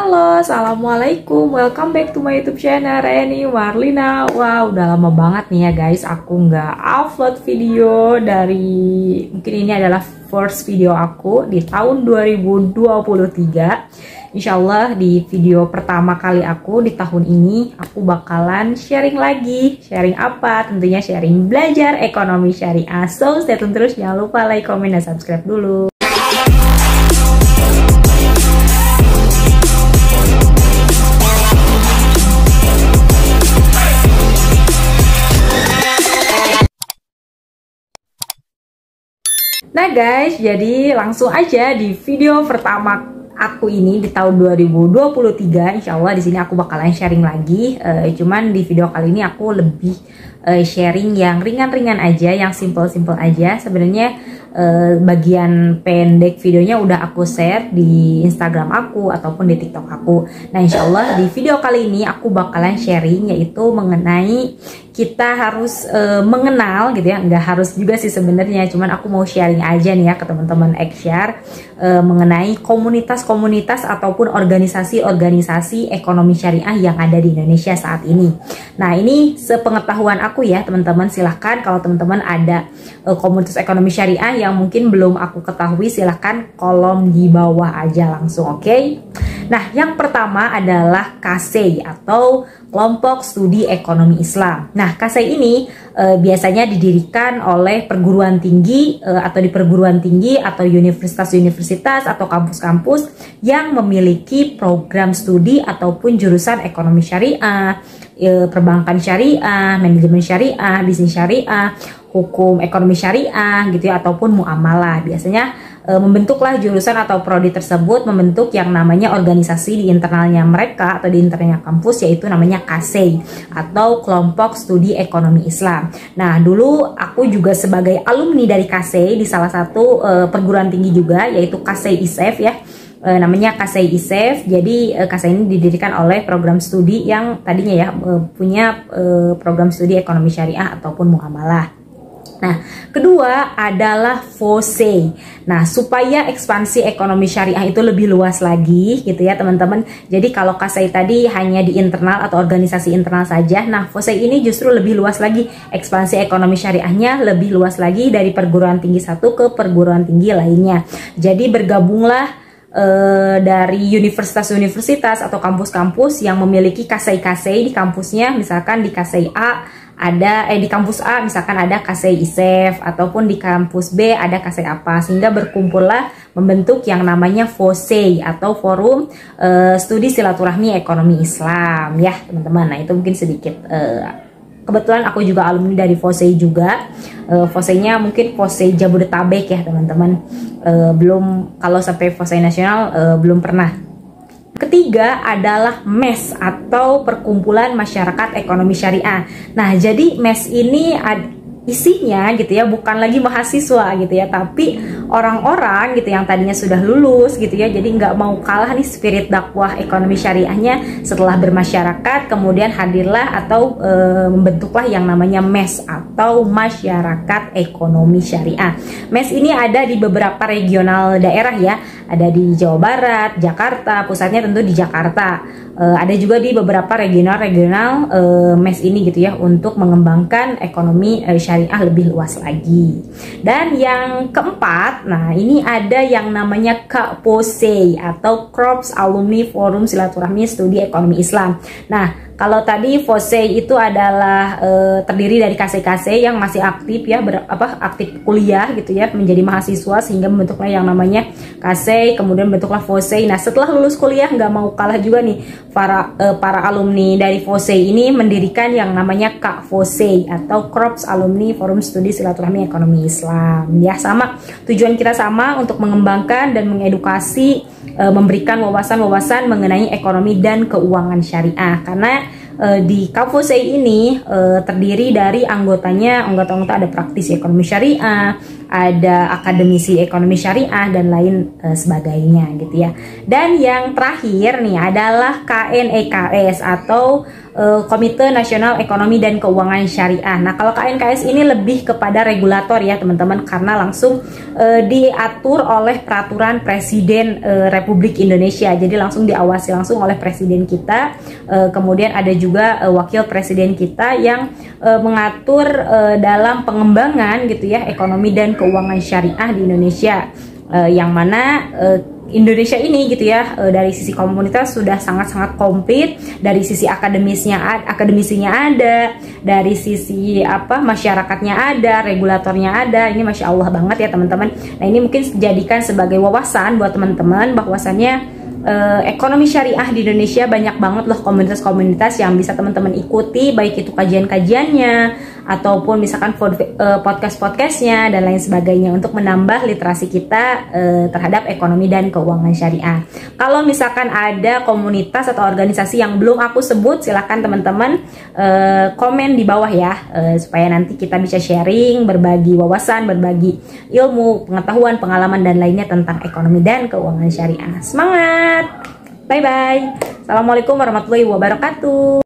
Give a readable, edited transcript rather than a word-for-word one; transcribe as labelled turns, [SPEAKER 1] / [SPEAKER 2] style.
[SPEAKER 1] Halo, assalamualaikum, welcome back to my YouTube channel Reni Marlina. Wow, udah lama banget nih ya guys, aku nggak upload video dari, mungkin ini adalah first video aku di tahun 2023. Insya Allah di video pertama kali aku di tahun ini, aku bakalan sharing lagi. Sharing apa? Tentunya sharing belajar ekonomi syariah. So stay tune terus, jangan lupa like, comment, dan subscribe dulu. Nah guys, jadi langsung aja di video pertama aku ini di tahun 2023, insya Allah di sini aku bakalan sharing lagi. Cuman di video kali ini aku lebih sharing yang ringan-ringan aja, yang simple-simple aja. Sebenarnya bagian pendek videonya udah aku share di Instagram aku ataupun di TikTok aku. Nah insya Allah di video kali ini aku bakalan sharing yaitu mengenai kita harus mengenal gitu ya, nggak harus juga sih sebenarnya, cuman aku mau sharing aja nih ya ke teman-teman Eksyar mengenai komunitas-komunitas ataupun organisasi-organisasi ekonomi syariah yang ada di Indonesia saat ini. Nah ini sepengetahuan aku ya teman-teman, silahkan kalau teman-teman ada komunitas ekonomi syariah yang mungkin belum aku ketahui, silahkan kolom di bawah aja langsung, oke? Nah yang pertama adalah KASEI atau Kelompok Studi Ekonomi Islam. Nah, KASEI ini biasanya didirikan oleh perguruan tinggi atau di perguruan tinggi atau universitas-universitas atau kampus-kampus yang memiliki program studi ataupun jurusan ekonomi syariah, perbankan syariah, manajemen syariah, bisnis syariah, hukum ekonomi syariah gitu ya, ataupun muamalah. Biasanya membentuklah jurusan atau prodi tersebut membentuk yang namanya organisasi di internalnya mereka atau di internalnya kampus, yaitu namanya KASEI atau Kelompok Studi Ekonomi Islam. Nah dulu aku juga sebagai alumni dari KASEI di salah satu perguruan tinggi juga, yaitu KASEI ISEF ya, namanya KASEI ISEF. Jadi KASEI ini didirikan oleh program studi yang tadinya ya punya program studi ekonomi syariah ataupun muamalah. Nah, kedua adalah FOSEI. Nah, supaya ekspansi ekonomi syariah itu lebih luas lagi gitu ya teman-teman. Jadi kalau KASEI tadi hanya di internal atau organisasi internal saja, nah FOSEI ini justru lebih luas lagi. Ekspansi ekonomi syariahnya lebih luas lagi dari perguruan tinggi satu ke perguruan tinggi lainnya. Jadi bergabunglah dari universitas-universitas atau kampus-kampus yang memiliki KASEI di kampusnya. Misalkan di KASEI A ada di kampus A misalkan ada KASEI ISEF, ataupun di kampus B ada KASEI apa, sehingga berkumpullah membentuk yang namanya FOSEI atau Forum Studi Silaturahmi Ekonomi Islam ya teman-teman. Nah itu mungkin sedikit kebetulan aku juga alumni dari FOSEI juga. FOSEI-nya mungkin FOSEI Jabodetabek ya teman-teman. Belum, kalau sampai FOSEI nasional belum pernah. Ketiga adalah MES atau Perkumpulan Masyarakat Ekonomi Syariah. Nah, jadi MES ini isinya gitu ya bukan lagi mahasiswa gitu ya, tapi orang-orang gitu yang tadinya sudah lulus gitu ya. Jadi nggak mau kalah nih spirit dakwah ekonomi syariahnya, setelah bermasyarakat kemudian hadirlah atau membentuklah yang namanya MES atau Masyarakat Ekonomi Syariah. MES ini ada di beberapa regional daerah ya, ada di Jawa Barat, Jakarta, pusatnya tentu di Jakarta. Ada juga di beberapa regional MES ini gitu ya, untuk mengembangkan ekonomi syariah lebih luas lagi. Dan yang keempat, nah ini ada yang namanya KPOSEI atau Korps Alumni Forum Silaturahmi Studi Ekonomi Islam. Nah kalau tadi FOSEI itu adalah terdiri dari KASEI yang masih aktif ya, aktif kuliah gitu ya, menjadi mahasiswa sehingga membentuklah yang namanya KASEI, kemudian bentuklah FOSEI. Nah setelah lulus kuliah nggak mau kalah juga nih para alumni dari FOSEI ini mendirikan yang namanya KFOSEI atau Korps Alumni Forum Studi Silaturahmi Ekonomi Islam ya. Sama, tujuan kita sama, untuk mengembangkan dan mengedukasi, memberikan wawasan-wawasan mengenai ekonomi dan keuangan syariah. Karena di KFOSEI ini terdiri dari anggota-anggota ada praktisi ekonomi syariah, ada akademisi ekonomi syariah dan lain sebagainya gitu ya. Dan yang terakhir nih adalah KNEKS atau Komite Nasional Ekonomi dan Keuangan Syariah. Nah, kalau KNKS ini lebih kepada regulator ya teman-teman, karena langsung diatur oleh peraturan Presiden Republik Indonesia. Jadi langsung diawasi langsung oleh Presiden kita. Kemudian ada juga Wakil Presiden kita yang mengatur dalam pengembangan gitu ya ekonomi dan keuangan syariah di Indonesia. Yang mana Indonesia ini gitu ya dari sisi komunitas sudah sangat-sangat komplit, dari sisi akademisinya ada, dari sisi masyarakatnya ada, regulatornya ada. Ini masya Allah banget ya teman-teman. Nah, ini mungkin jadikan sebagai wawasan buat teman-teman bahwasannya ekonomi syariah di Indonesia banyak banget loh komunitas-komunitas yang bisa teman-teman ikuti, baik itu kajian-kajiannya ataupun misalkan podcast-podcastnya dan lain sebagainya untuk menambah literasi kita terhadap ekonomi dan keuangan syariah. Kalau misalkan ada komunitas atau organisasi yang belum aku sebut, silahkan teman-teman komen di bawah ya, supaya nanti kita bisa sharing, berbagi wawasan, berbagi ilmu, pengetahuan, pengalaman dan lainnya tentang ekonomi dan keuangan syariah. Semangat! Bye-bye! Assalamualaikum warahmatullahi wabarakatuh.